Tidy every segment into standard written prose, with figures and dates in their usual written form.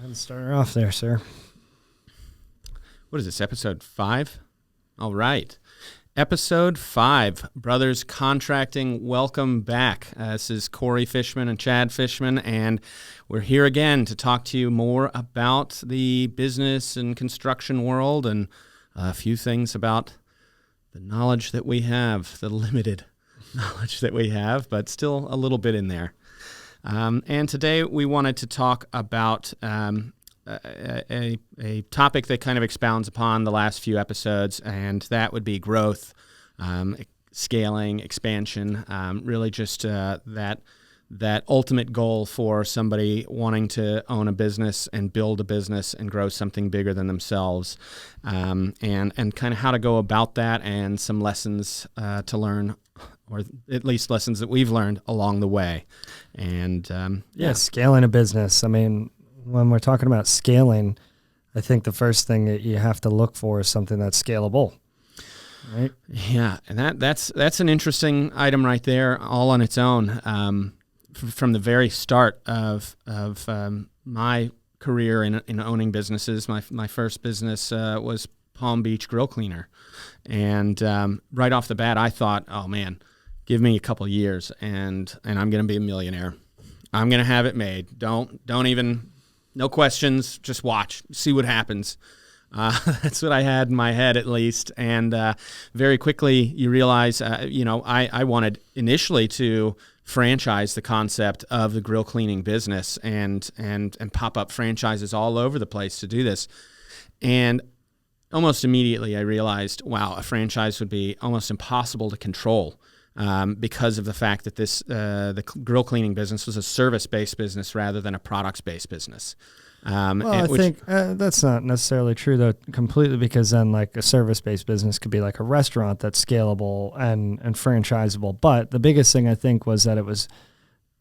And start her off there, sir. What is this, episode 5? All right. Episode 5, Brothers Contracting. Welcome back. This is Cory Fischman and Chad Fischman, and we're here again to talk to you more about the business and construction world and a few things about the knowledge that we have, the limited knowledge that we have, but still a little bit in there. And today we wanted to talk about a topic that kind of expounds upon the last few episodes, and that would be growth, scaling, expansion, really just that ultimate goal for somebody wanting to own a business and build a business and grow something bigger than themselves, and kind of how to go about that and some lessons to learn, or at least lessons that we've learned along the way. And scaling a business. I mean, when we're talking about scaling, I think the first thing that you have to look for is something that's scalable, right? Yeah, and that's an interesting item right there, all on its own. From the very start of my career in owning businesses, my first business was Palm Beach Grill Cleaner, and right off the bat, I thought, oh man, give me a couple years, and I'm going to be a millionaire. I'm going to have it made. Don't even, no questions, just watch, see what happens. That's what I had in my head, at least. And very quickly, you realize, I wanted initially to franchise the concept of the grill cleaning business and pop up franchises all over the place to do this. And almost immediately, I realized, wow, a franchise would be almost impossible to control. Because of the fact that the grill cleaning business was a service-based business rather than a products-based business. I think that's not necessarily true, though, completely, because then like a service-based business could be like a restaurant that's scalable and franchisable. But the biggest thing I think was that it was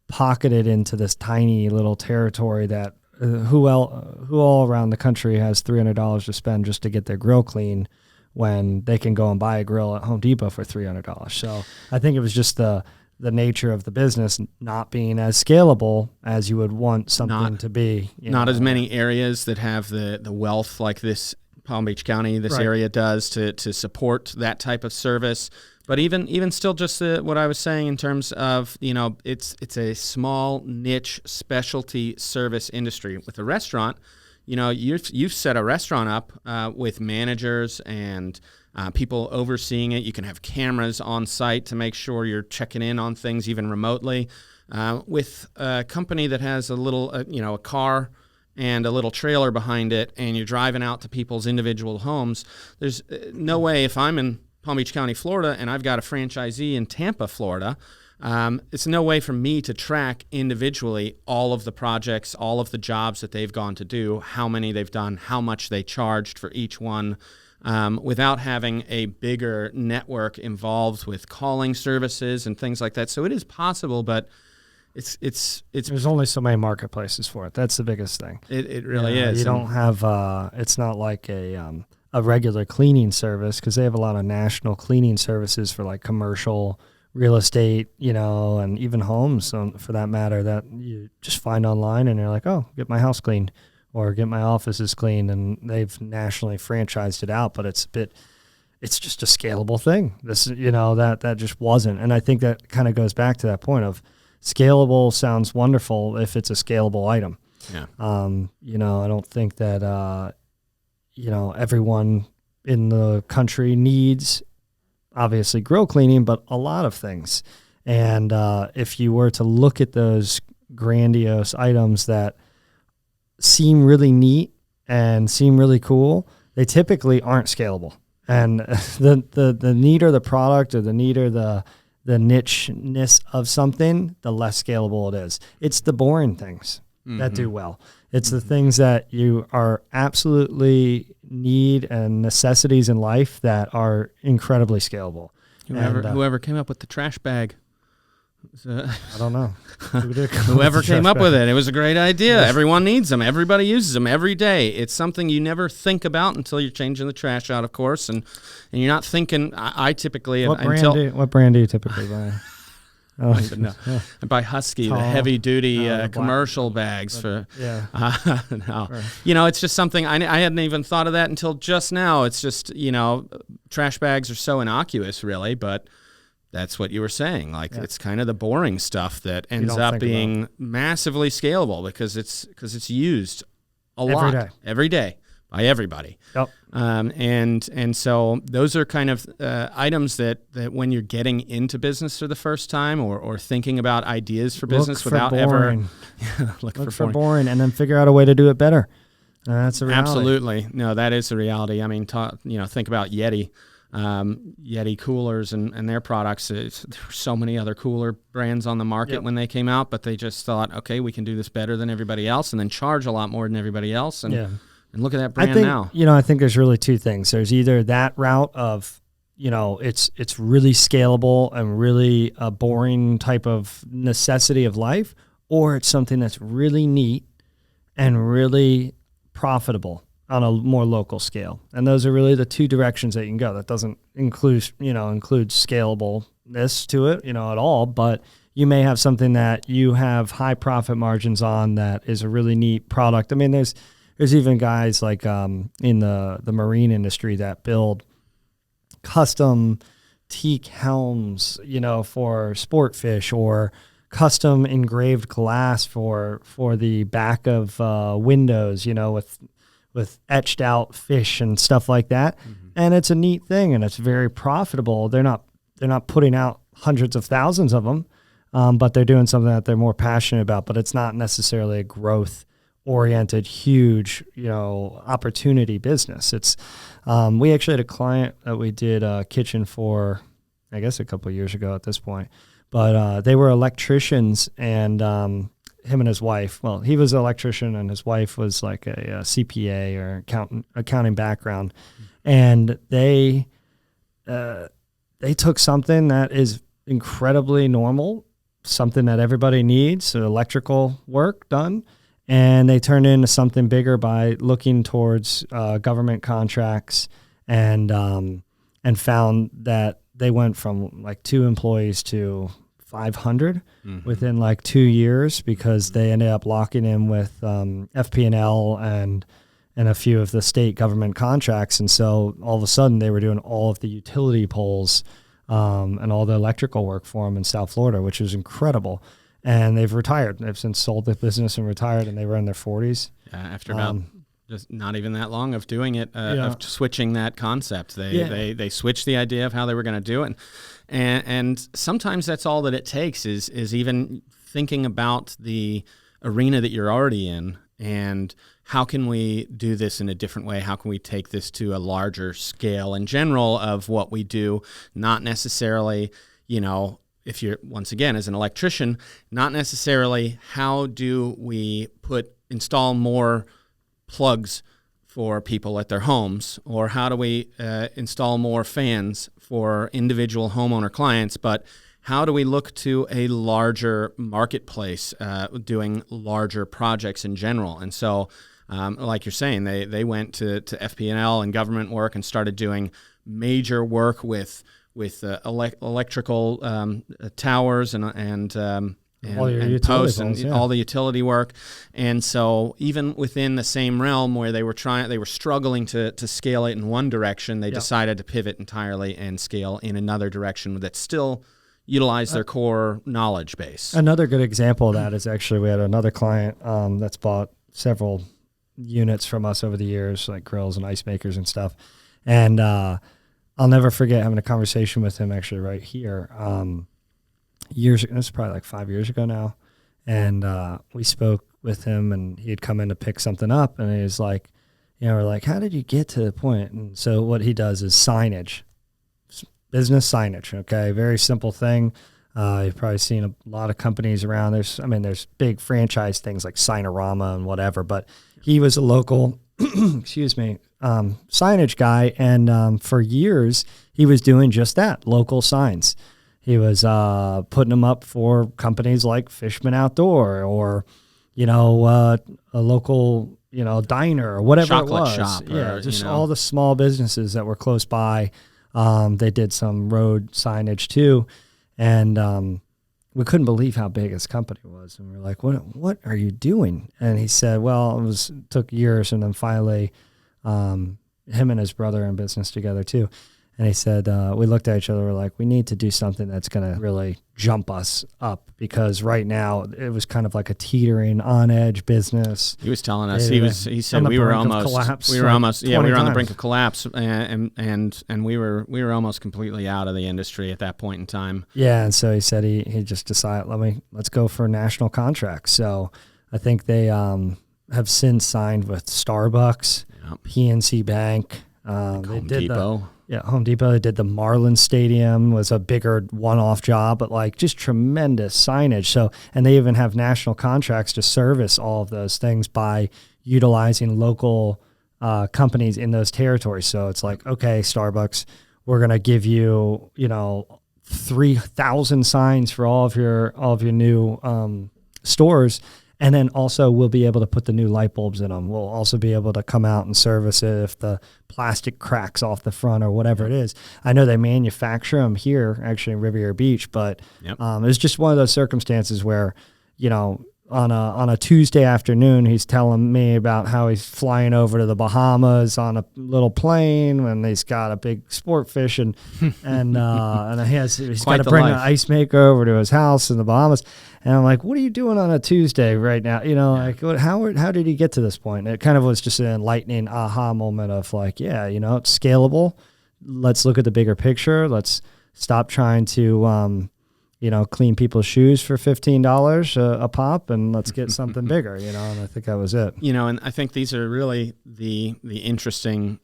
pocketed into this tiny little territory that who all around the country has $300 to spend just to get their grill clean, when they can go and buy a grill at Home Depot for $300. So I think it was just the nature of the business not being as scalable as you would want something to be. Not as many areas that have the wealth like this Palm Beach County, this area does to support that type of service. But even still, just what I was saying in terms of, it's a small niche specialty service industry. With a restaurant, you've set a restaurant up with managers and people overseeing it. You can have cameras on site to make sure you're checking in on things even remotely. With a company that has a little, a car and a little trailer behind it, and you're driving out to people's individual homes, there's no way, if I'm in Palm Beach County, Florida, and I've got a franchisee in Tampa, Florida, it's no way for me to track individually all of the projects, all of the jobs that they've gone to do, how many they've done, how much they charged for each one, without having a bigger network involved with calling services and things like that. So it is possible, but it's there's only so many marketplaces for it. That's the biggest thing. It really is. You don't have it's not like a regular cleaning service, because they have a lot of national cleaning services for like commercial real estate, and even homes, for that matter, that you just find online and you're like, oh, get my house cleaned or get my offices cleaned, and they've nationally franchised it out, but it's just a scalable thing. This, that just wasn't. And I think that kind of goes back to that point of scalable sounds wonderful if it's a scalable item. Yeah. I don't think that, everyone in the country needs obviously grill cleaning, but a lot of things. And if you were to look at those grandiose items that seem really neat and seem really cool, they typically aren't scalable. And the neater the product, or the neater the niche-ness of something, the less scalable it is. It's the boring things that do well. It's the things that you are absolutely need and necessities in life that are incredibly scalable. Whoever came up with the trash bag. I don't know. Whoever came up with it was a great idea. Everyone needs them. Everybody uses them every day. It's something you never think about until you're changing the trash out, of course, and you're not thinking. I typically what brand do you typically buy? I don't even know. I buy Husky, the heavy duty commercial bags for. Yeah. No. You know, it's just something I hadn't even thought of that until just now. It's just, you know, trash bags are so innocuous, really, but that's what you were saying. Like it's kind of the boring stuff that ends up being massively scalable because it's used a lot every day by everybody. Yep. And so those are kind of items that when you're getting into business for the first time or thinking about ideas for business without ever look for boring and then figure out a way to do it better. That's a reality. Absolutely. No, that is the reality. I mean, think about Yeti. Yeti coolers and their products. There were so many other cooler brands on the market when they came out, but they just thought, okay, we can do this better than everybody else and then charge a lot more than everybody else. And look at that brand now. I think there's really two things. There's either that route of, it's really scalable and really a boring type of necessity of life, or it's something that's really neat and really profitable on a more local scale. And those are really the two directions that you can go. That doesn't include scalableness to it, at all, but you may have something that you have high profit margins on that is a really neat product. I mean, there's even guys like in the marine industry that build custom teak helms, for sport fish, or custom engraved glass for the back of windows, with etched out fish and stuff like that. Mm-hmm. And it's a neat thing and it's very profitable. They're not putting out hundreds of thousands of them, but they're doing something that they're more passionate about, but it's not necessarily a growth oriented, huge, opportunity business. It's, we actually had a client that we did a kitchen for, I guess a couple of years ago at this point, but they were electricians, and him and his wife, well, he was an electrician and his wife was like a CPA or accounting background. And they took something that is incredibly normal, something that everybody needs, so electrical work done, and they turned it into something bigger by looking towards government contracts, and found that they went from like 2 employees to 500 within like 2 years, because they ended up locking in with FP&L and a few of the state government contracts. And so all of a sudden they were doing all of the utility poles and all the electrical work for them in South Florida, which was incredible. And they've retired. They've since sold the business and retired, and they were in their 40s. After about just not even that long of doing it, of switching that concept. They switched the idea of how they were going to do it. And sometimes that's all that it takes is even thinking about the arena that you're already in, and how can we do this in a different way? How can we take this to a larger scale in general of what we do? Not necessarily, if you're, once again, as an electrician, not necessarily how do we install more plugs for people at their homes, or how do we install more fans for individual homeowner clients, but how do we look to a larger marketplace doing larger projects in general? And so, like you're saying, they went to FP&L and government work and started doing major work with electrical towers and posts and all the utility work. And so even within the same realm where they were struggling to scale it in one direction, they decided to pivot entirely and scale in another direction that still utilized their core knowledge base. Another good example of that is actually we had another client that's bought several units from us over the years, like grills and ice makers and stuff. And I'll never forget having a conversation with him actually right here. Years ago, it's probably like 5 years ago now, and we spoke with him, and he had come in to pick something up, and he was like, we're like, how did you get to the point? And so what he does is signage, business signage. Okay, very simple thing. You've probably seen a lot of companies around. There's big franchise things like Signorama and whatever, but he was a local, signage guy, and for years he was doing just that, local signs. He was putting them up for companies like Fischman Outdoor, or, a local, diner or whatever chocolate it was. Shop. Yeah, just all the small businesses that were close by. They did some road signage too. And we couldn't believe how big his company was. And we were like, what are you doing? And he said, well, took years. And then finally, him and his brother are in business together too. And he said, we looked at each other, we're like, we need to do something that's going to really jump us up, because right now it was kind of like a teetering on edge business. He was telling us, he said we were on the brink of collapse, and we were almost completely out of the industry at that point in time. Yeah. And so he said, he just decided, let's go for national contracts. So I think they have since signed with Starbucks, PNC Bank, Home Depot. Home Depot. They did the Marlins Stadium, was a bigger one-off job, but like just tremendous signage. So, and they even have national contracts to service all of those things by utilizing local companies in those territories. So it's like, okay, Starbucks, we're going to give you, 3,000 signs for all of your new stores. And then also we'll be able to put the new light bulbs in them. We'll also be able to come out and service it if the plastic cracks off the front or whatever it is. I know they manufacture them here, actually in Riviera Beach, but it's just one of those circumstances where, on a Tuesday afternoon, he's telling me about how he's flying over to the Bahamas on a little plane, and he's got a big sport fish, and he's got to bring an ice maker over to his house in the Bahamas. And I'm like, what are you doing on a Tuesday right now? How did he get to this point? It kind of was just an enlightening aha moment of like, it's scalable. Let's look at the bigger picture. Let's stop trying to, clean people's shoes for $15 a pop, and let's get something bigger, and I think that was it. And I think these are really the interesting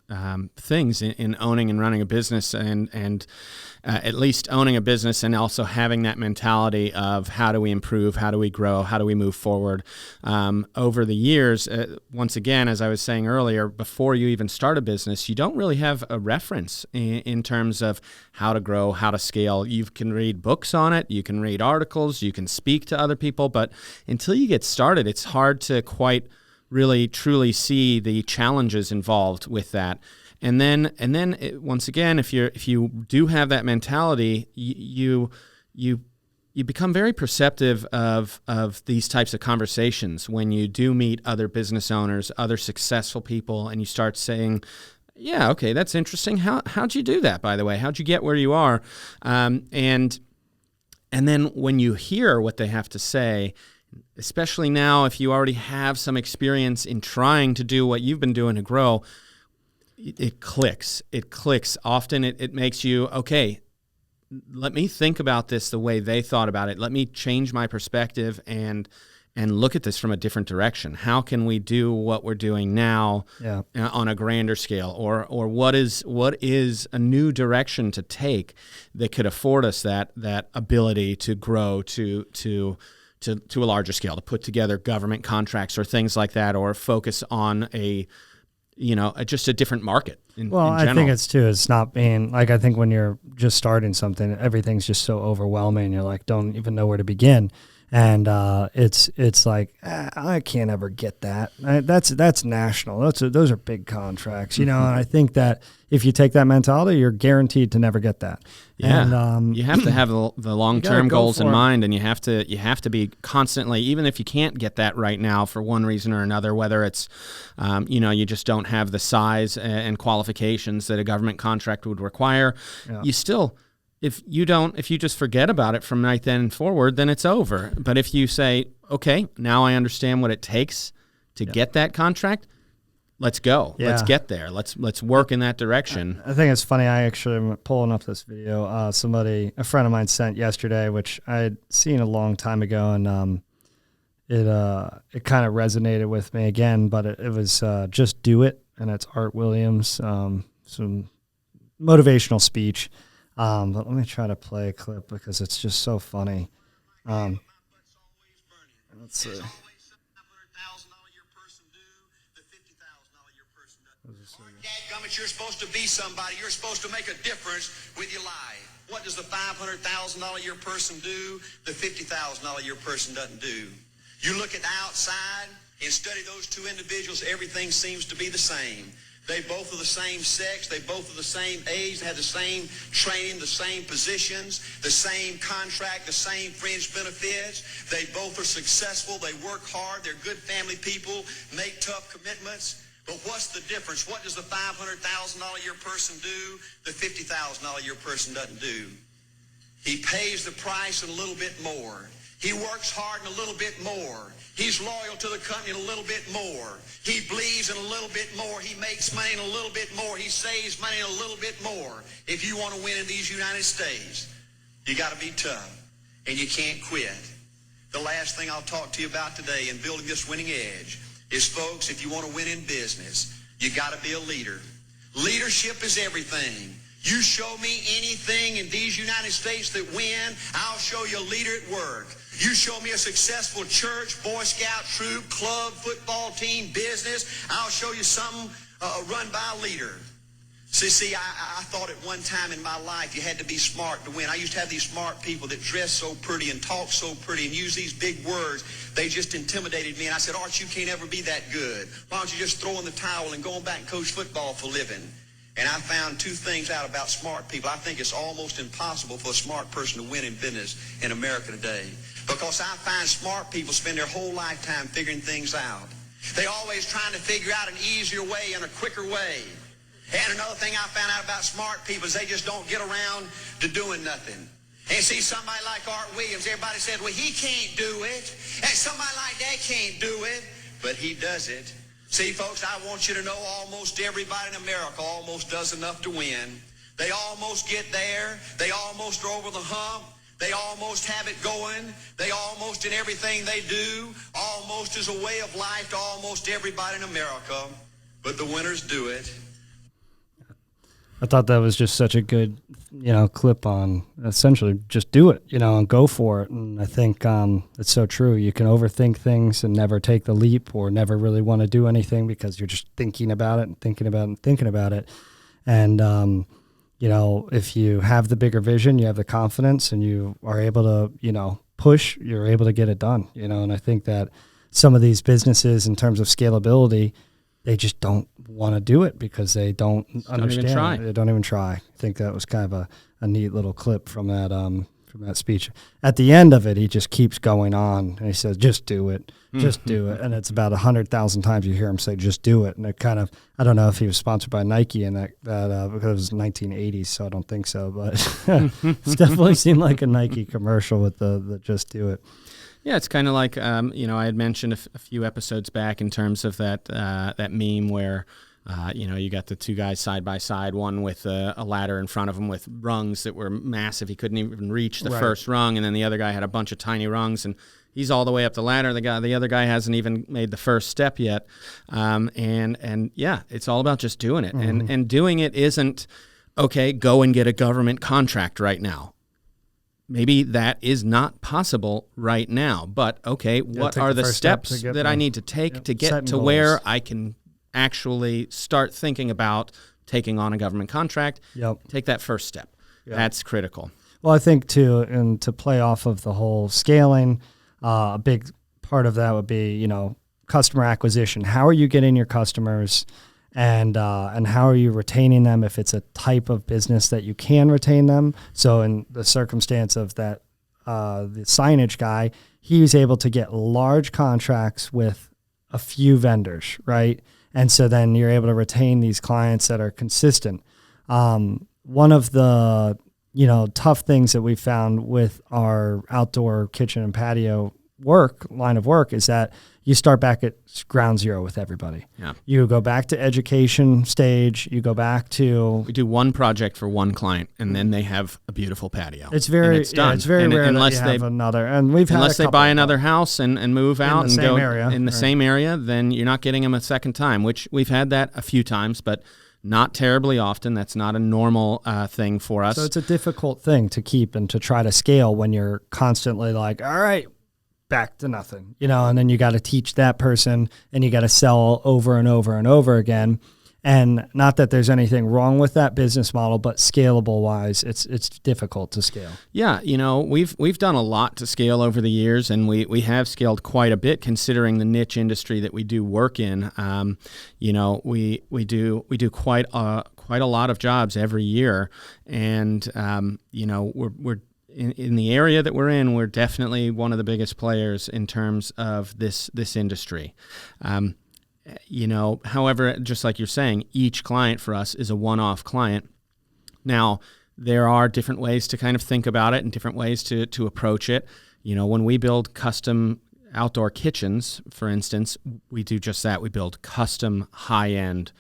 things in owning and running a business, and at least owning a business and also having that mentality of how do we improve, how do we grow, how do we move forward. Over the years, once again, as I was saying earlier, before you even start a business, you don't really have a reference in terms of how to grow, how to scale. You can read books on it, you can read articles, you can speak to other people, but until you get started, it's hard to quite really truly see the challenges involved with that. And then once again, if you do have that mentality, you become very perceptive of these types of conversations when you do meet other business owners, other successful people, and you start saying, yeah, okay, that's interesting. How'd you do that, by the way? How'd you get where you are? And then when you hear what they have to say, especially now if you already have some experience in trying to do what you've been doing to grow, it clicks. It clicks. Often it makes you, okay, let me think about this the way they thought about it. Let me change my perspective and look at this from a different direction. How can we do what we're doing now on a grander scale? Or what is a new direction to take that could afford us that ability to grow to a larger scale, to put together government contracts or things like that, or focus on just a different market in general. I think it's not being like, I think when you're just starting something, everything's just so overwhelming. You're like, don't even know where to begin. And it's like, I can't ever get that. That's national. Those are big contracts, And I think that if you take that mentality, you're guaranteed to never get that. Yeah, and, you have to have the long-term goals in mind, and you have to be constantly, even if you can't get that right now for one reason or another, whether it's, you just don't have the size and qualifications that a government contract would require, you still. If you just forget about it from right then forward, then it's over. But if you say, okay, now I understand what it takes to get that contract, let's go. Yeah. Let's get there. Let's work in that direction. I think it's funny. I actually am pulling up this video. A friend of mine sent yesterday, which I had seen a long time ago, and it kind of resonated with me again. But it was Just Do It, and it's Art Williams, some motivational speech. But let me try to play a clip because it's just so funny. Let's see. You're supposed to be somebody. You're supposed to make a difference with your life. What does the $500,000 a year person do? The $50,000 a year person doesn't do. You look at the outside and study those two individuals, everything seems to be the same. They both are the same sex. They both are the same age. They have the same training, the same positions, the same contract, the same fringe benefits. They both are successful. They work hard. They're good family people, make tough commitments. But what's the difference? What does the $500,000 a year person do? The $50,000 a year person doesn't do. He pays the price and a little bit more. He works hard and a little bit more. He's loyal to the company and a little bit more. He believes in a little bit more. He makes money and a little bit more. He saves money and a little bit more. If you want to win in these United States, you got to be tough, and you can't quit. The last thing I'll talk to you about today in building this winning edge is, folks, if you want to win in business, you got to be a leader. Leadership is everything. You show me anything in these United States that win, I'll show you a leader at work. You show me a successful church, Boy Scout troop, club, football team, business, I'll show you something run by a leader. See, I thought at one time in my life you had to be smart to win. I used to have these smart people that dress so pretty and talk so pretty and use these big words. They just intimidated me. And I said, Art, you can't ever be that good. Why don't you just throw in the towel and go back and coach football for a living? And I found two things out about smart people. I think it's almost impossible for a smart person to win in business in America today. Because I find smart people spend their whole lifetime figuring things out. They're always trying to figure out an easier way and a quicker way. And another thing I found out about smart people is they just don't get around to doing nothing. And see, somebody like Art Williams, everybody said, well, he can't do it. And somebody like that can't do it. But he does it. See, folks, I want you to know almost everybody in America almost does enough to win. They almost get there. They almost are over the hump. They almost have it going. They almost in everything they do, almost is a way of life to almost everybody in America. But the winners do it. I thought that was just such a good, clip on essentially just do it, and go for it. And I think it's so true. You can overthink things and never take the leap or never really want to do anything because you're just thinking about it and thinking about it and thinking about it. And, if you have the bigger vision, you have the confidence and you are able to, push, you're able to get it done, and I think that some of these businesses in terms of scalability, they just don't want to do it because they don't understand. They don't even try. I think that was kind of a neat little clip from that speech. At the end of it, he just keeps going on and he says, "Just do it, just do it." And it's about 100,000 times you hear him say, "Just do it." And it kind of, I don't know if he was sponsored by Nike and that because it was 1980s, so I don't think so. But it definitely seemed like a Nike commercial with the "Just do it." Yeah, it's kind of like, I had mentioned a few episodes back in terms of that meme where, you got the two guys side by side, one with a ladder in front of him with rungs that were massive. He couldn't even reach the first rung, and then the other guy had a bunch of tiny rungs, and he's all the way up the ladder. The other guy hasn't even made the first step yet. And yeah, it's all about just doing it. Mm-hmm. And doing it isn't, okay, go and get a government contract right now. Maybe that is not possible right now, but okay, what are the steps that I need to take to get to where I can actually start thinking about taking on a government contract? Take that first step. That's critical. Well, I think to play off of the whole scaling, a big part of that would be, customer acquisition. How are you getting your customers? And how are you retaining them if it's a type of business that you can retain them? So in the circumstance of that, the signage guy, he was able to get large contracts with a few vendors, right? And so then you're able to retain these clients that are consistent. One of the, tough things that we found with our outdoor kitchen and patio line of work is that you start back at ground zero with everybody. Yeah. You go back to education stage. You go back to... We do one project for one client, and then they have a beautiful patio. It's very, done. It's very rare that you have another. And we've had unless they buy another house and move out and go in the right. same area, then you're not getting them a second time. Which we've had that a few times, but not terribly often. That's not a normal thing for us. So it's a difficult thing to keep and to try to scale when you're constantly like, all right, back to nothing, and then you got to teach that person and you got to sell over and over and over again. And not that there's anything wrong with that business model, but scalable wise, it's difficult to scale. Yeah, we've done a lot to scale over the years, and we have scaled quite a bit considering the niche industry that we do work in. We do quite a lot of jobs every year, and we're in the area that we're in, we're definitely one of the biggest players in terms of this industry. However, just like you're saying, each client for us is a one-off client. Now, there are different ways to kind of think about it and different ways to approach it. When we build custom outdoor kitchens, for instance, we do just that. We build custom high-end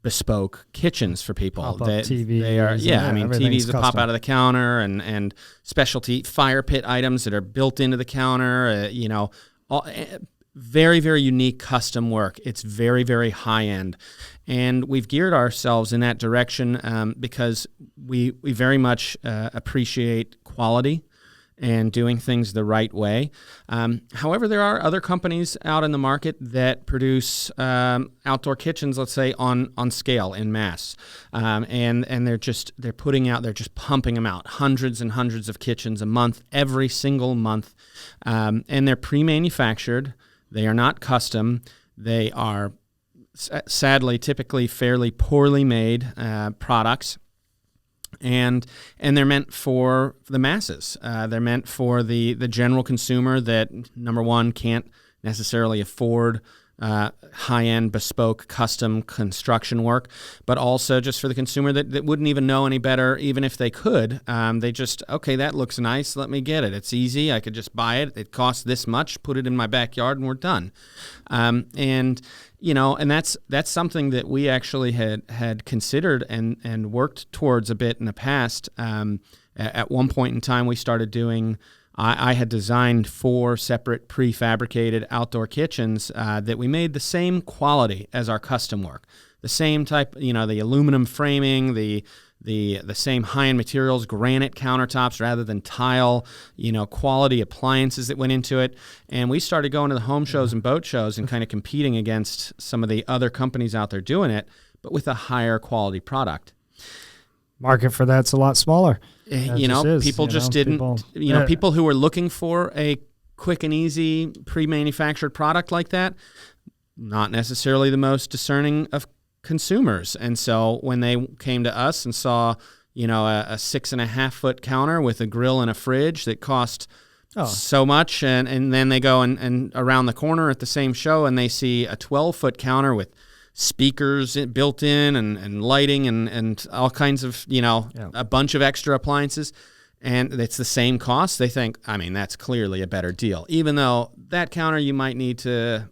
bespoke kitchens for people. Pop-up TVs. They are, TVs that pop custom out of the counter and specialty fire pit items that are built into the counter, very, very unique custom work. It's very, very high end. And we've geared ourselves in that direction because we very much appreciate quality and doing things the right way. However, there are other companies out in the market that produce outdoor kitchens, let's say, on scale in mass. And they're just pumping them out, hundreds and hundreds of kitchens a month, every single month. And they're pre-manufactured. They are not custom. They are, sadly, typically fairly poorly made products, and they're meant for the masses. They're meant for the general consumer that, number one, can't necessarily afford high-end, bespoke, custom construction work, but also just for the consumer that wouldn't even know any better, even if they could. They just, okay, that looks nice, let me get it. It's easy, I could just buy it. It costs this much, put it in my backyard, and we're done. And that's something that we actually had considered and worked towards a bit in the past. At one point in time, we started doing I had designed 4 separate prefabricated outdoor kitchens that we made the same quality as our custom work. The same type, the aluminum framing, the same high-end materials, granite countertops rather than tile, quality appliances that went into it. And we started going to the home shows and boat shows and kind of competing against some of the other companies out there doing it, but with a higher quality product. Market for that's a lot smaller. People just didn't, people who were looking for a quick and easy pre-manufactured product like that, not necessarily the most discerning of consumers. And so when they came to us and saw, a 6.5 foot counter with a grill and a fridge that cost so much, and then they go and around the corner at the same show and they see a 12-foot counter with speakers built in and lighting and all kinds of, a bunch of extra appliances, and it's the same cost, they think, that's clearly a better deal, even though that counter you might need to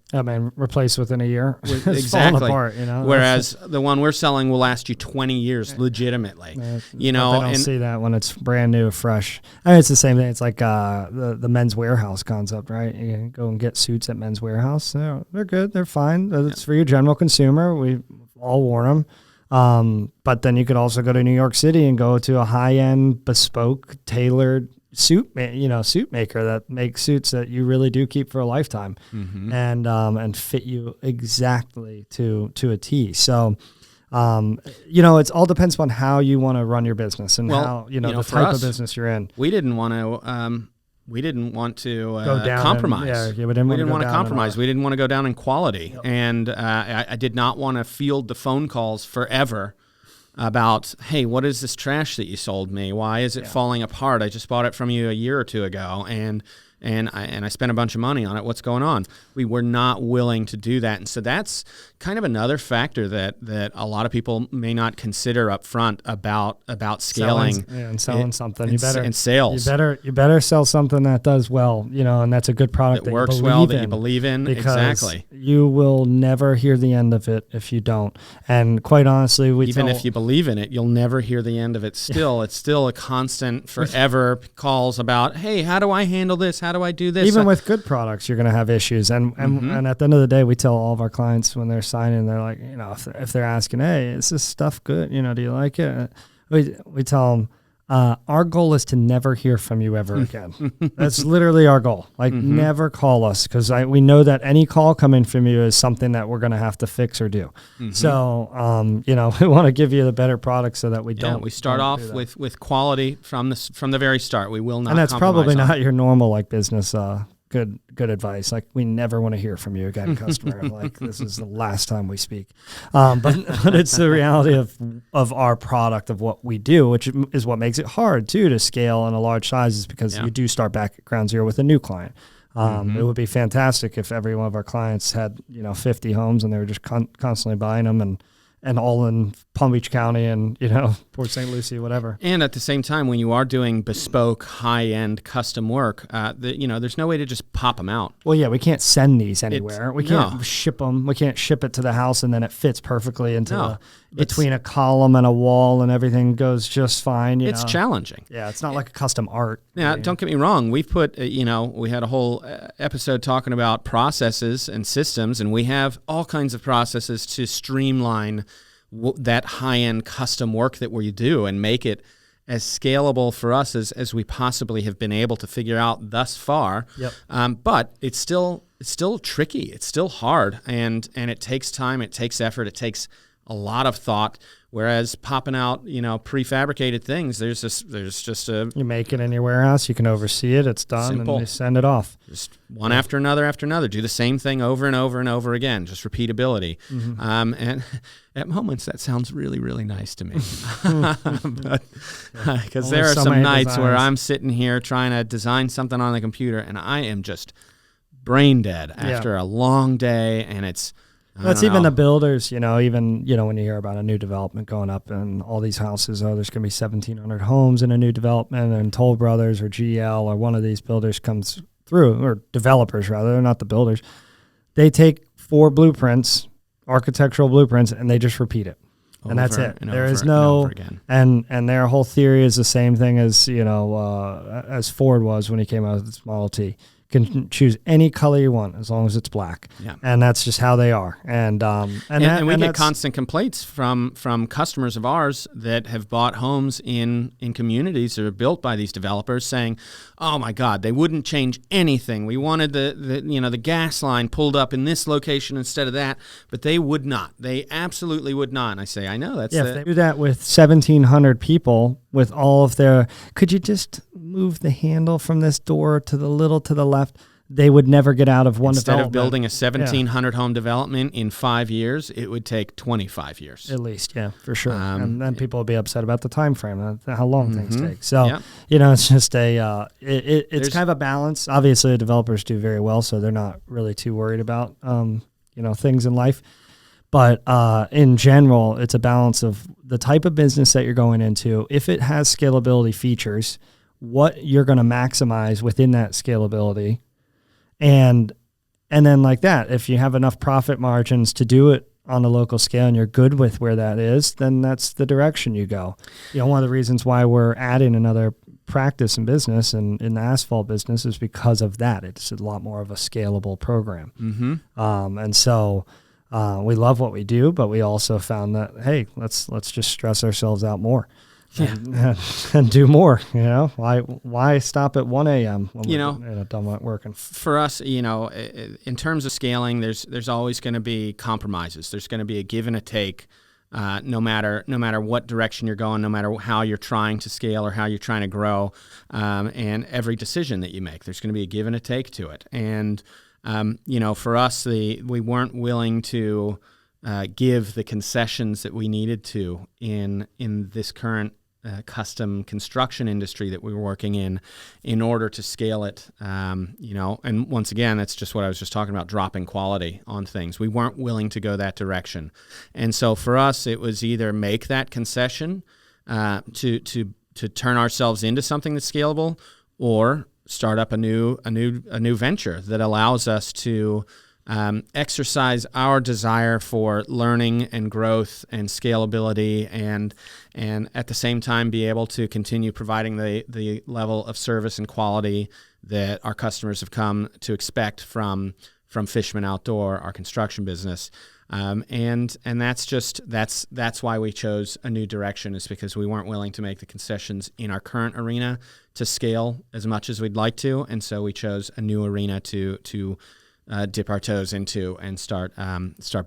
replace within a year. Exactly. Apart, Whereas the one we're selling will last you 20 years legitimately. They don't see that when it's brand new, fresh. It's the same thing. It's like the Men's Warehouse concept, right? You can go and get suits at Men's Warehouse. They're good. They're fine. It's for your general consumer. We've all worn them. But then you could also go to New York City and go to a high-end, bespoke, tailored suit maker that makes suits that you really do keep for a lifetime, and fit you exactly to a T. So, it's all depends on how you want to run your business and how the type of business you're in. We didn't want to. We didn't want to compromise. We didn't want to compromise. We didn't want to go down in quality. Yep. And I did not want to field the phone calls forever about, hey, what is this trash that you sold me? Why is it falling apart? I just bought it from you a year or two ago, and I spent a bunch of money on it. What's going on? We were not willing to do that. And so that's kind of another factor that a lot of people may not consider up front about scaling and selling something. In sales. You better sell something that does well, and that's a good product that works well, that you believe in. Exactly. You will never hear the end of it if you don't. And quite honestly, if you believe in it, you'll never hear the end of it. It's still a constant forever calls about, hey, how do I handle this? How do I do this? Even with good products, you're going to have issues. And at the end of the day, we tell all of our clients when they're signing, they're like, if they're asking, hey, is this stuff good? Do you like it? We tell them, Our goal is to never hear from you ever again. That's literally our goal. Like, never call us, because we know that any call coming from you is something that we're going to have to fix or do. So, we want to give you the better product so that we don't. We start off with quality from the very start. We will not. And that's probably not your normal like business. Good advice. Like, we never want to hear from you again, customer. Like, this is the last time we speak. But it's the reality of our product, of what we do, which is what makes it hard too to scale in a large size, is because you do start back at ground zero with a new client. It would be fantastic if every one of our clients had 50 homes and they were just constantly buying them and all in Palm Beach County and, Port St. Lucie, whatever. And at the same time, when you are doing bespoke, high-end custom work, there's no way to just pop them out. Well, yeah, we can't send these anywhere. We can't ship them. We can't ship it to the house and then it fits perfectly into between a column and a wall and everything goes just fine. It's challenging. Yeah, it's not like a custom art. Yeah, don't get me wrong. We've put, we had a whole episode talking about processes and systems, and we have all kinds of processes to streamline that high-end custom work that we do and make it as scalable for us as we possibly have been able to figure out thus far. Yep. But it's still tricky. It's still hard, and it takes time. It takes effort. It takes a lot of thought. Whereas popping out, prefabricated things, there's just a... You make it in your warehouse, you can oversee it, it's done, simple. And you send it off. Just one after another after another. Do the same thing over and over and over again, just repeatability. And at moments, that sounds really, really nice to me. Because there are some nights where I'm sitting here trying to design something on the computer, and I am just brain dead after a long day, and it's... That's even the builders, even, when you hear about a new development going up and all these houses, there's going to be 1,700 homes in a new development, and Toll Brothers or GL or one of these builders comes through, or developers rather, they're not the builders. They take 4 blueprints, architectural blueprints, and they just repeat it. And that's it. There is no, and their whole theory is the same thing as, as Ford was when he came out with this Model T. Can choose any color you want as long as it's black. Yeah. And that's just how they are. And we get constant complaints from customers of ours that have bought homes in communities that are built by these developers saying, "Oh my God, they wouldn't change anything. We wanted the gas line pulled up in this location instead of that, but they would not. They absolutely would not." And I say, I know that's if they do that with 1,700 people with all of their, could you just move the handle from this door to the little to the left? They would never get out of one Instead development. of building a 1,700 home development in 5 years, it would take 25 years. At least, yeah, for sure. And then people will be upset about the time frame, how long things take. So, it's just it's kind of a balance. Obviously, the developers do very well, so they're not really too worried about, things in life. But in general, it's a balance of the type of business that you're going into. If it has scalability features, what you're going to maximize within that scalability. And then like that, if you have enough profit margins to do it on a local scale and you're good with where that is, then that's the direction you go. One of the reasons why we're adding another practice and business in the asphalt business is because of that. It's a lot more of a scalable program. And so we love what we do, but we also found that, hey, let's just stress ourselves out more. And do more. Why stop at 1 a.m. when we're done working? For us, in terms of scaling, there's always going to be compromises. There's going to be a give and a take, no matter what direction you're going, no matter how you're trying to scale or how you're trying to grow, and every decision that you make, there's going to be a give and a take to it. And for us, we weren't willing to give the concessions that we needed to in this current custom construction industry that we were working in order to scale it. And once again, that's just what I was just talking about, dropping quality on things. We weren't willing to go that direction. And so for us, it was either make that concession to turn ourselves into something that's scalable, or start up a new venture that allows us to exercise our desire for learning and growth and scalability, and at the same time be able to continue providing the level of service and quality that our customers have come to expect from Fischman Outdoor, our construction business. And that's why we chose a new direction, is because we weren't willing to make the concessions in our current arena to scale as much as we'd like to, and so we chose a new arena to dip our toes into and start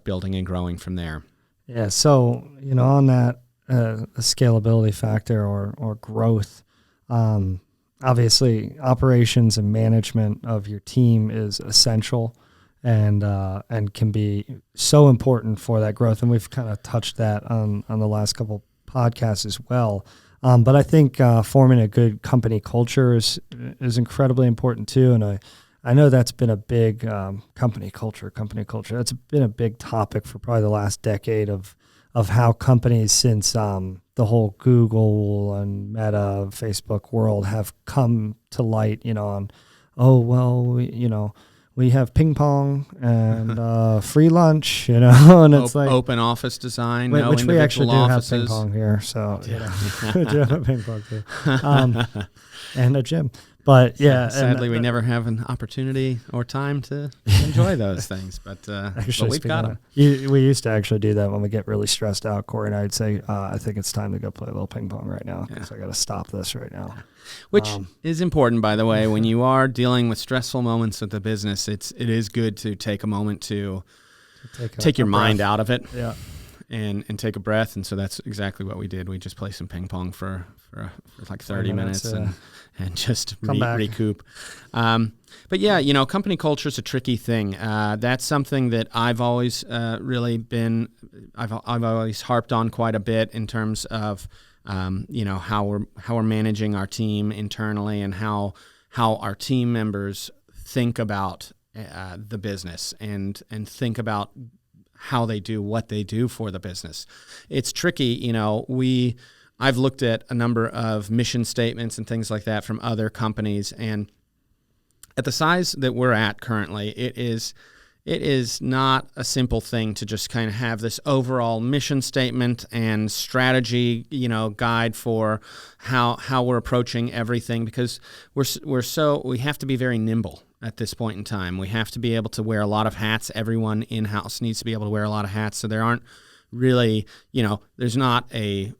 building and growing from there. Yeah. So on that scalability factor or growth, obviously operations and management of your team is essential and can be so important for that growth. And we've kind of touched that on the last couple podcasts as well. But I think forming a good company culture is incredibly important too. And I know that's been a big company culture. That's been a big topic for probably the last decade of how companies since the whole Google and Meta, Facebook world have come to light, on, we have ping pong and free lunch, and it's like open office design, which we actually do offices. Have ping pong here, so we do have a ping pong too, and a gym. But yeah, sadly, we never have an opportunity or time to enjoy those things. But we've got them. We used to actually do that when we get really stressed out. Corey and I'd say, "I think it's time to go play a little ping pong right now because I got to stop this right now." Which is important, by the way. When you are dealing with stressful moments with the business, it is good to take a moment to take your mind out of it. Yeah. And take a breath, and so that's exactly what we did. We just played some ping pong for like 30 minutes and just recoup. But yeah, company culture is a tricky thing. That's something that I've always I've always harped on quite a bit in terms of how we're managing our team internally and how our team members think about the business and think about how they do what they do for the business. It's tricky, I've looked at a number of mission statements and things like that from other companies, and at the size that we're at currently, it is not a simple thing to just kind of have this overall mission statement and strategy, guide for how we're approaching everything, because we have to be very nimble at this point in time. We have to be able to wear a lot of hats. Everyone in-house needs to be able to wear a lot of hats. So there aren't really, there's not a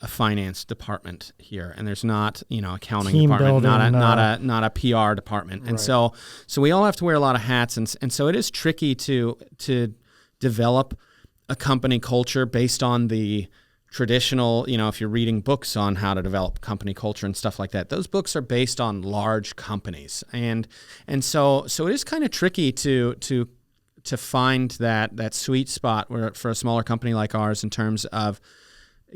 finance department here, and there's not, accounting team department, building, not a PR department. And right. so we all have to wear a lot of hats. And so it is tricky to develop a company culture based on the traditional, if you're reading books on how to develop company culture and stuff like that, those books are based on large companies. And so it is kind of tricky to find that sweet spot where for a smaller company like ours in terms of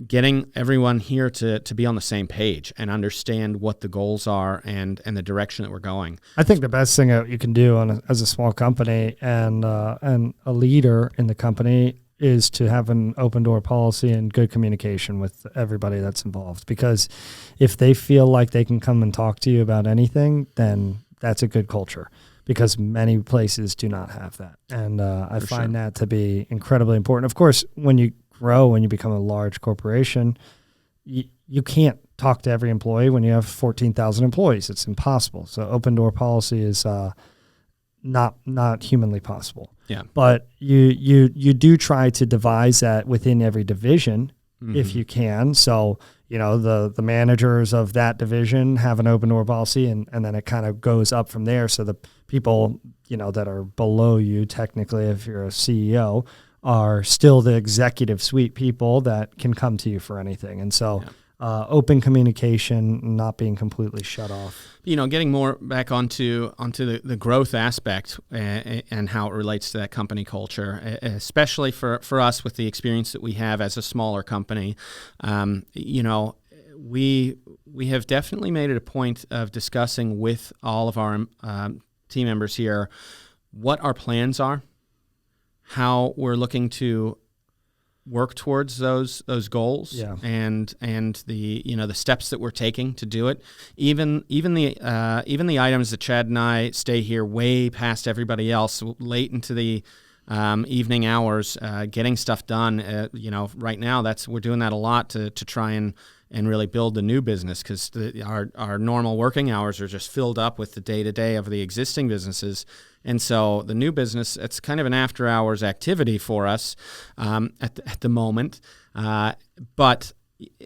getting everyone here to be on the same page and understand what the goals are and the direction that we're going. I think the best thing that you can do as a small company and a leader in the company is to have an open door policy and good communication with everybody that's involved. Because if they feel like they can come and talk to you about anything, then that's a good culture, because many places do not have that. And I find that to be incredibly important. Of course, when you grow, when you become a large corporation, you can't talk to every employee when you have 14,000 employees. It's impossible. So open door policy is not humanly possible. Yeah. But you do try to devise that within every division if you can. So, the managers of that division have an open door policy, and then it kind of goes up from there. So the people, that are below you, technically, if you're a CEO, are still the executive suite people that can come to you for anything. And so open communication, not being completely shut off. Getting more back onto the growth aspect and how it relates to that company culture, especially for us with the experience that we have as a smaller company. We have definitely made it a point of discussing with all of our team members here what our plans are, how we're looking to work towards those goals, and the the steps that we're taking to do it. Even the items that Chad and I stay here way past everybody else, late into the evening hours, getting stuff done. Right now we're doing that a lot to try and and really build the new business, because our normal working hours are just filled up with the day-to-day of the existing businesses. And so the new business, it's kind of an after-hours activity for us at the moment. But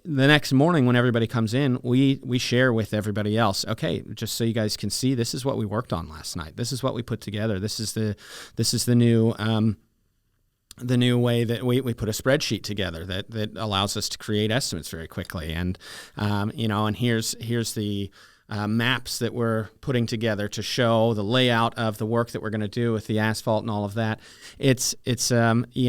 the next morning when everybody comes in, we share with everybody else, okay, just so you guys can see, this is what we worked on last night. This is what we put together. This is the new way that we put a spreadsheet together that allows us to create estimates very quickly. And, and here's the maps that we're putting together to show the layout of the work that we're going to do with the asphalt and all of that. You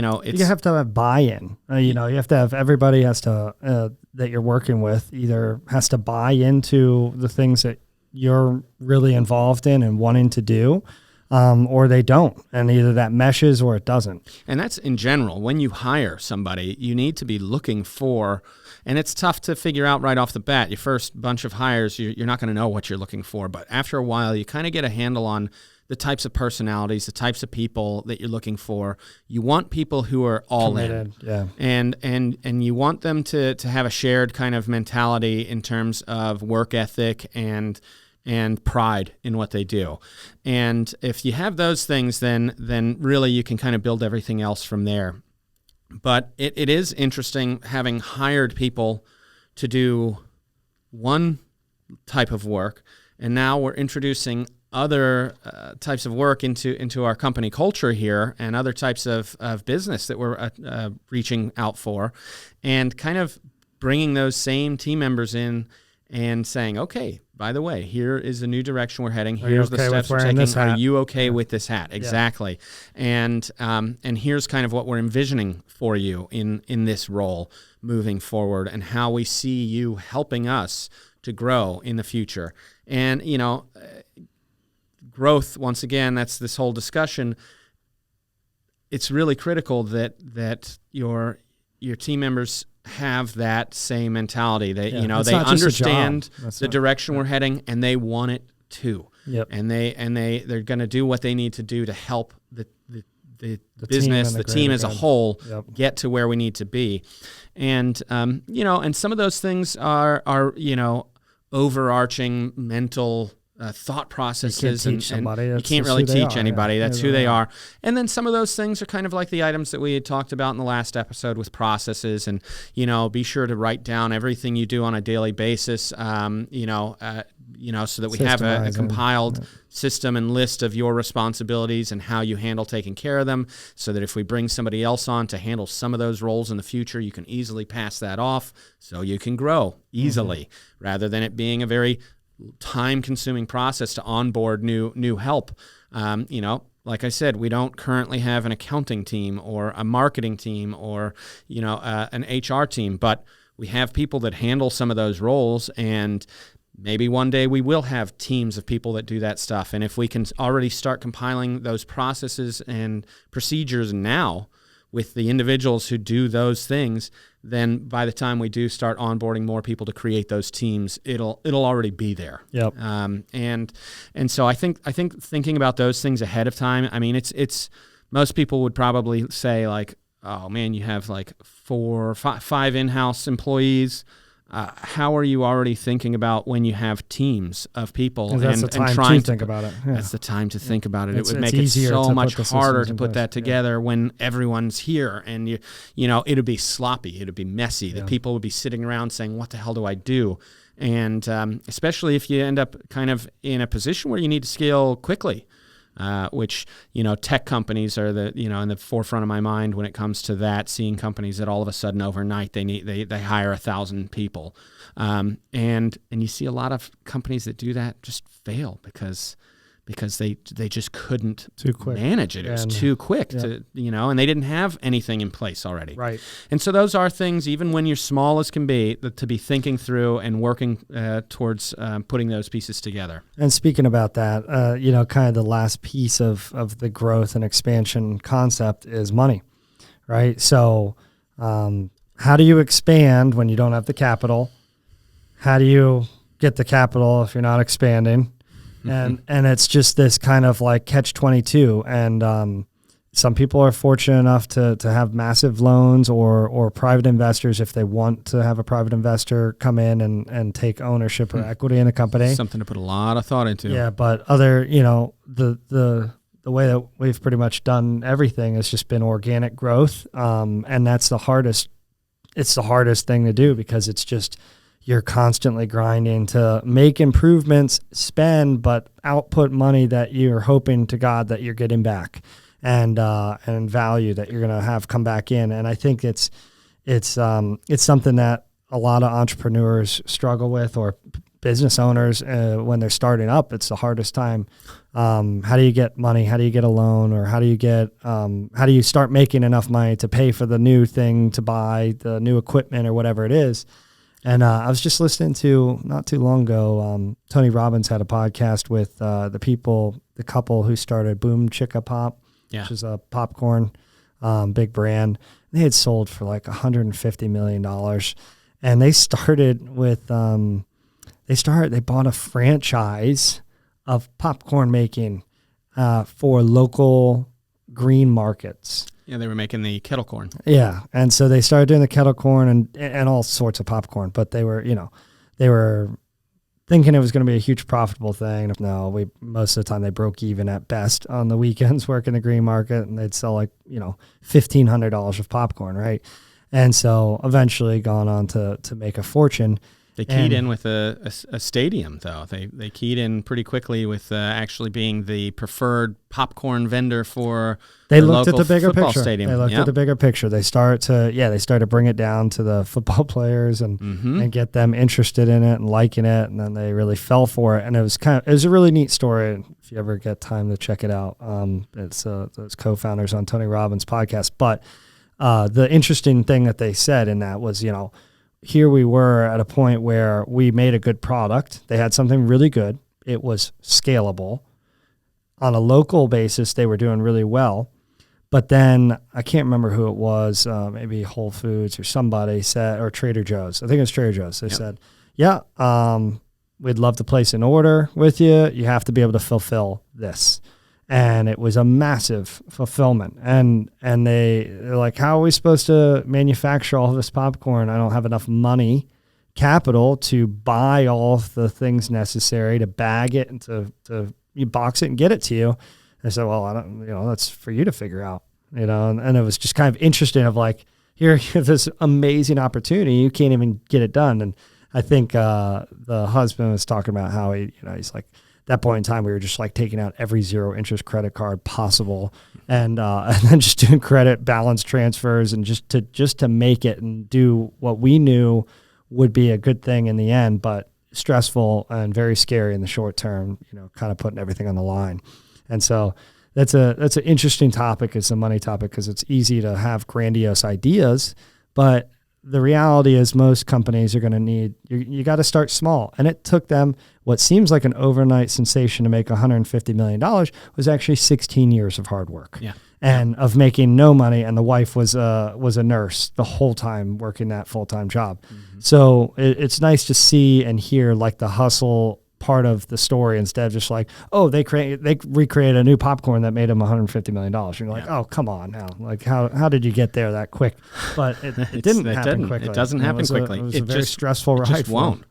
have to have buy-in. You have to have everybody has to that you're working with either has to buy into the things that you're really involved in and wanting to do, or they don't, and either that meshes or it doesn't. And that's in general. When you hire somebody, you need to be looking for, and it's tough to figure out right off the bat. Your first bunch of hires, you're not going to know what you're looking for, but after a while, you kind of get a handle on the types of personalities, the types of people that you're looking for. You want people who are all committed, in, and you want them to have a shared kind of mentality in terms of work ethic and pride in what they do. And if you have those things, then really you can kind of build everything else from there. But it is interesting having hired people to do one type of work, and now we're introducing other types of work into our company culture here, and other types of business that we're reaching out for, and kind of bringing those same team members in and saying, okay, by the way, here is the new direction we're heading. Here's the steps we're taking. Are you okay with this hat? Exactly. Yeah. And here's kind of what we're envisioning for you in this role moving forward, and how we see you helping us to grow in the future. And, growth, once again, that's this whole discussion. It's really critical that your team members have that same mentality. They they understand the direction we're heading, and they want it too. Yep. And they're going to do what they need to do to help the business, the team as a whole, get to where we need to be. And and some of those things are overarching mental thought processes, and you can't really teach anybody. That's who they are. And then some of those things are kind of like the items that we had talked about in the last episode with processes, and be sure to write down everything you do on a daily basis, so that we have a compiled system and list of your responsibilities and how you handle taking care of them, so that if we bring somebody else on to handle some of those roles in the future, you can easily pass that off so you can grow easily, rather than it being a very time-consuming process to onboard new help. Like I said, we don't currently have an accounting team or a marketing team or an HR team, but we have people that handle some of those roles, and maybe one day we will have teams of people that do that stuff. And if we can already start compiling those processes and procedures now with the individuals who do those things, then by the time we do start onboarding more people to create those teams, it'll already be there. Yep. And so I think thinking about those things ahead of time. I mean, it's most people would probably say like, oh man, you have like 4 or 5 in-house employees. How are you already thinking about when you have teams of people and trying to think about it? Yeah. That's the time to think about it. It would make it so much harder to put that together when everyone's here, and it'd be sloppy, it'd be messy. The people would be sitting around saying, "What the hell do I do?" And especially if you end up kind of in a position where you need to scale quickly. Which tech companies are in the forefront of my mind when it comes to that. Seeing companies that all of a sudden overnight they hire 1,000 people, and you see a lot of companies that do that just fail because they just couldn't manage it. It was too quick to and they didn't have anything in place already. Right. And so those are things, even when you're small as can be, to be thinking through and working towards putting those pieces together. And speaking about that, kind of the last piece of the growth and expansion concept is money, right? So how do you expand when you don't have the capital? How do you get the capital if you're not expanding? And it's just this kind of like catch-22, and some people are fortunate enough to have massive loans or private investors if they want to have a private investor come in and take ownership or equity in the company. Something to put a lot of thought into. Yeah, but other, the way that we've pretty much done everything has just been organic growth. And that's the hardest. It's the hardest thing to do because it's just, you're constantly grinding to make improvements, spend, but output money that you're hoping to God that you're getting back. And value that you're going to have come back in. And I think it's something that a lot of entrepreneurs struggle with, or business owners when they're starting up. It's the hardest time. How do you get money? How do you get a loan? Or how do you start making enough money to pay for the new thing to buy, the new equipment or whatever it is? And I was just listening to, not too long ago, Tony Robbins had a podcast with the couple who started Boom Chicka Pop. Yeah. Which is a popcorn, big brand. They had sold for like $150 million. And they started with, they bought a franchise of popcorn making for local green markets. Yeah, they were making the kettle corn. Yeah. And so they started doing the kettle corn and all sorts of popcorn, but they were thinking it was going to be a huge profitable thing. No, most of the time they broke even at best on the weekends working the green market, and they'd sell like, $1,500 of popcorn, right? And so eventually gone on to make a fortune. They keyed in with a stadium, though. They keyed in pretty quickly with actually being the preferred popcorn vendor for they looked at the bigger football picture. stadium. They looked at the bigger picture. They started to bring it down to the football players and get them interested in it and liking it, and then they really fell for it. And it was a really neat story. If you ever get time to check it out, it's those co-founders on Tony Robbins' podcast. But the interesting thing that they said in that was, here we were at a point where we made a good product. They had something really good. It was scalable. On a local basis, they were doing really well. But then I can't remember who it was, maybe Whole Foods or somebody said, or Trader Joe's. I think it was Trader Joe's. They said, we'd love to place an order with you. You have to be able to fulfill this. And it was a massive fulfillment. And they're like, how are we supposed to manufacture all of this popcorn? I don't have enough capital to buy all of the things necessary to bag it and to you box it and get it to you. And I said, well, I don't, that's for you to figure out, and it was just kind of interesting of like, here you have this amazing opportunity. You can't even get it done. And I think the husband was talking about how he's like, that point in time, we were just like taking out every zero interest credit card possible, and then just doing credit balance transfers and just to make it and do what we knew would be a good thing in the end, but stressful and very scary in the short term. Kind of putting everything on the line, and so that's an interesting topic. It's a money topic because it's easy to have grandiose ideas, but the reality is most companies are going to need, you got to start small. And it took them what seems like an overnight sensation to make $150 million was actually 16 years of hard work and of making no money. And the wife was a nurse the whole time working that full-time job. Mm-hmm. So it's nice to see and hear like the hustle part of the story instead of just like, oh, they recreated a new popcorn that made them $150 million. You're like, oh, come on now. Like, how did you get there that quick? But it didn't happen quickly. It doesn't happen quickly. It was a very stressful ride. It just won't.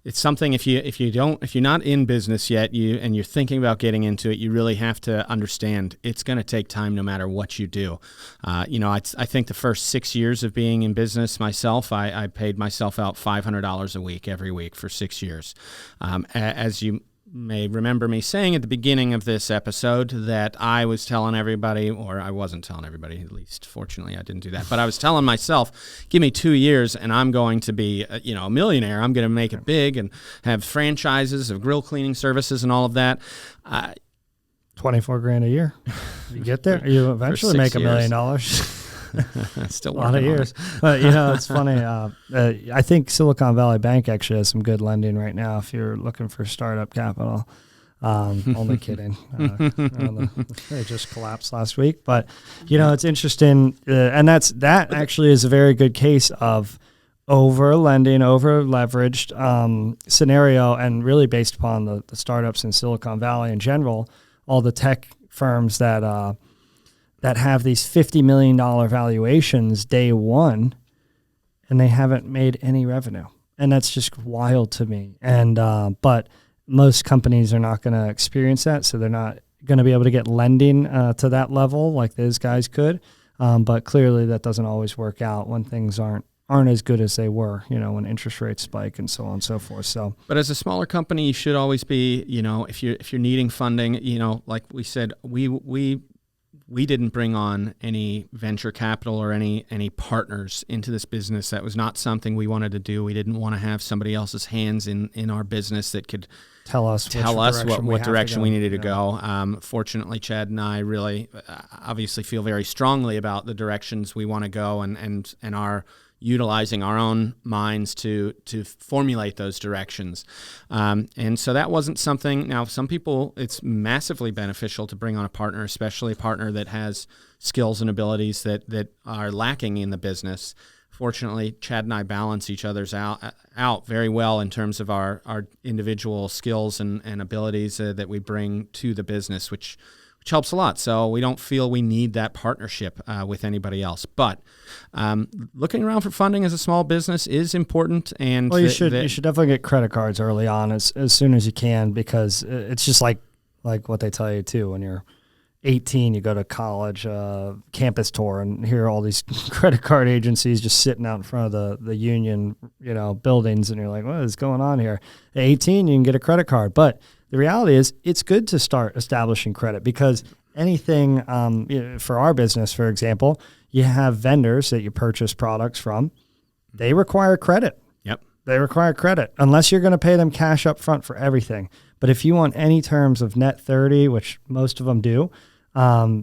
It's something if you're not in business yet, and you're thinking about getting into it, you really have to understand it's going to take time no matter what you do. I think the first 6 years of being in business myself, I paid myself out $500 a week every week for 6 years. As you may remember me saying at the beginning of this episode that I was telling everybody, or I wasn't telling everybody, at least fortunately I didn't do that, but I was telling myself, give me 2 years and I'm going to be a millionaire. I'm going to make it big and have franchises of grill cleaning services and all of that. $24,000 a year. You get there, you eventually make $1 million. Still a lot of years. But it's funny. I think Silicon Valley Bank actually has some good lending right now if you're looking for startup capital. Only kidding. They just collapsed last week. But it's interesting, and that actually is a very good case of over lending, over leveraged scenario, and really based upon the startups in Silicon Valley in general. all the tech firms that have these $50 million valuations day one, and they haven't made any revenue. And that's just wild to me. And but most companies are not going to experience that, so they're not going to be able to get lending to that level like those guys could. But clearly that doesn't always work out when things aren't as good as they were, when interest rates spike and so on and so forth. So, but as a smaller company, you should always be, if you're needing funding, like we said, we didn't bring on any venture capital or any partners into this business. That was not something we wanted to do. We didn't want to have somebody else's hands in our business that could tell us what direction we needed to go. Fortunately, Chad and I really obviously feel very strongly about the directions we want to go and are utilizing our own minds to formulate those directions. And so that wasn't something. Now, some people, it's massively beneficial to bring on a partner, especially a partner that has skills and abilities that are lacking in the business. Fortunately, Chad and I balance each other's out very well in terms of our individual skills and abilities that we bring to the business, which helps a lot. So we don't feel we need that partnership with anybody else. But looking around for funding as a small business is important. And you should definitely get credit cards early on as soon as you can, because it's just like what they tell you too. When you're 18, you go to college campus tour and hear all these credit card agencies just sitting out in front of the union buildings, and you're like, what is going on here? At 18, you can get a credit card, but the reality is it's good to start establishing credit, because anything for our business, for example, you have vendors that you purchase products from. They require credit. Yep. They require credit unless you're going to pay them cash up front for everything. But if you want any terms of net 30, which most of them do,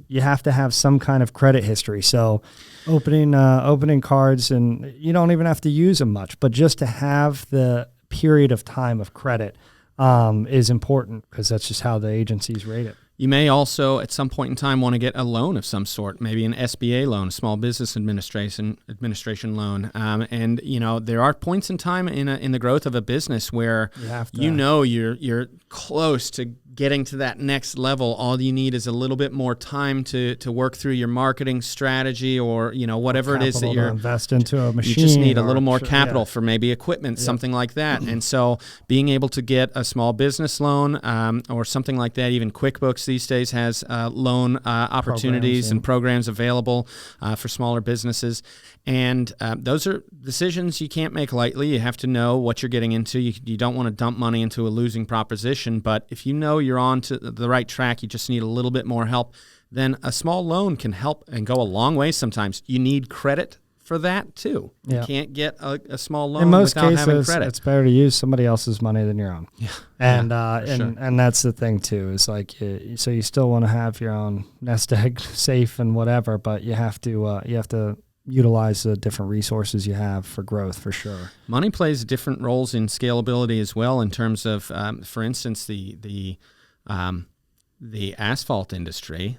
you have to have some kind of credit history. So opening cards, and you don't even have to use them much, but just to have the period of time of credit is important, because that's just how the agencies rate it. You may also, at some point in time, want to get a loan of some sort, maybe an SBA loan, Small Business Administration loan. And there are points in time in the growth of a business where you're close to getting to that next level. All you need is a little bit more time to work through your marketing strategy, or whatever it is that you're invest into a machine. You just need a little more capital for maybe equipment, something like that. And so being able to get a small business loan or something like that, even QuickBooks these days has loan opportunities and programs available for smaller businesses. And those are decisions you can't make lightly. You have to know what you're getting into. You don't want to dump money into a losing proposition. But if you know you're on to the right track, you just need a little bit more help, then a small loan can help and go a long way sometimes. You need credit for that too. You can't get a small loan without having credit. It's better to use somebody else's money than your own. Yeah. And sure. and that's the thing too, is like, so you still want to have your own nest egg safe and whatever, but you have to utilize the different resources you have for growth, for sure. Money plays different roles in scalability as well, in terms of, for instance, the asphalt industry.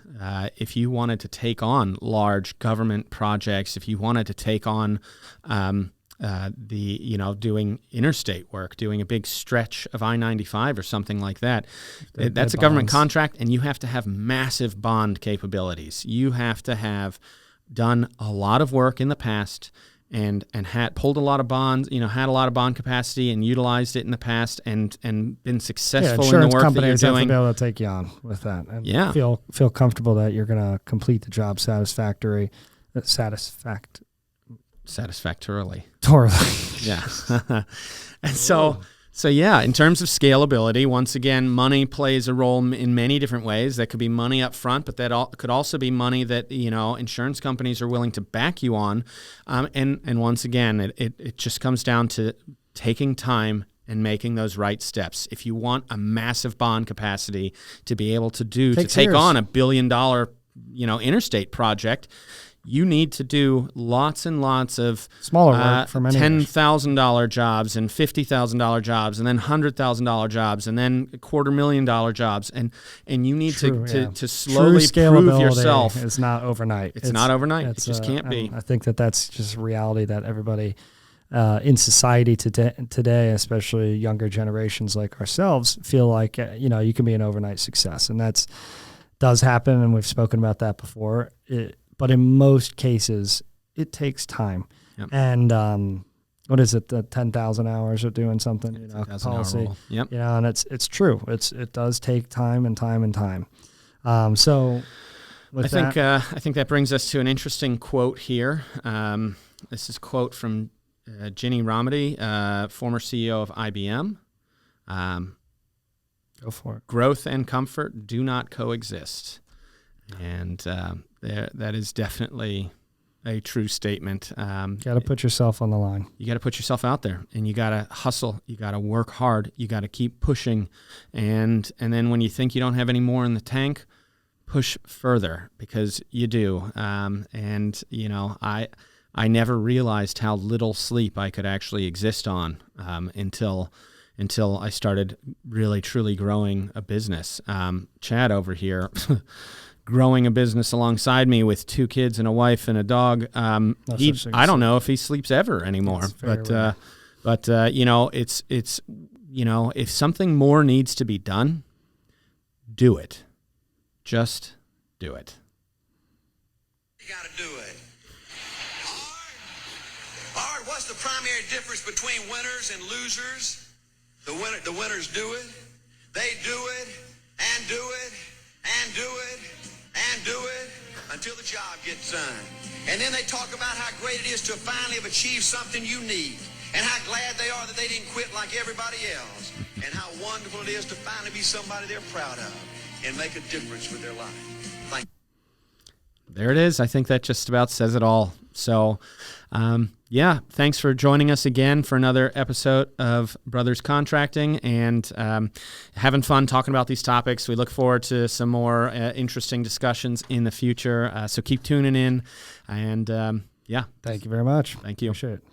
If you wanted to take on large government projects, if you wanted to take on doing interstate work, doing a big stretch of I-95 or something like that, that's a government contract, and you have to have massive bond capabilities. You have to have done a lot of work in the past and had pulled a lot of bonds, had a lot of bond capacity and utilized it in the past and been successful in the work that you're doing. Insurance companies have to be able to take you on with that and feel comfortable that you're going to complete the job satisfactorily. Yeah. And so yeah, in terms of scalability, once again, money plays a role in many different ways. That could be money up front, but that could also be money that, insurance companies are willing to back you on. And once again, it just comes down to taking time and making those right steps. If you want a massive bond capacity to be able to take on $1 billion, interstate project, you need to do lots and lots of smaller work for many $10,000 jobs and $50,000 jobs and then $100,000 jobs and then $250,000 jobs, and you need to slowly prove yourself. It's not overnight. It's not overnight. It just can't be. I think that's just a reality that everybody in society today, especially younger generations like ourselves, feel like, you can be an overnight success. And that's does happen, and we've spoken about that before. But in most cases, it takes time. Yep. And what is it, the 10,000 hours of doing something, policy. Yep. And it's true. It does take time and time and time. So with I think that brings us to an interesting quote here. This is a quote from Ginny Rometty, former CEO of IBM. Go for it. Growth and comfort do not coexist. And that is definitely a true statement. Got to put yourself on the line. You got to put yourself out there, and you got to hustle. You got to work hard. You got to keep pushing. And then when you think you don't have any more in the tank, push further, because you do. I never realized how little sleep I could actually exist on until I started really, truly growing a business. Chad over here, growing a business alongside me with 2 kids and a wife and a dog. I don't know if he sleeps ever anymore. But if something more needs to be done, do it. Just do it. You got to do it. All right, what's the primary difference between winners and losers? The winners do it. They do it and do it and do it and do it until the job gets done. And then they talk about how great it is to finally have achieved something unique, and how glad they are that they didn't quit like everybody else, and how wonderful it is to finally be somebody they're proud of and make a difference with their life. There it is. I think that just about says it all. So, thanks for joining us again for another episode of Brothers Contracting, and having fun talking about these topics. We look forward to some more interesting discussions in the future. So keep tuning in, and thank you very much. Thank you. Appreciate it.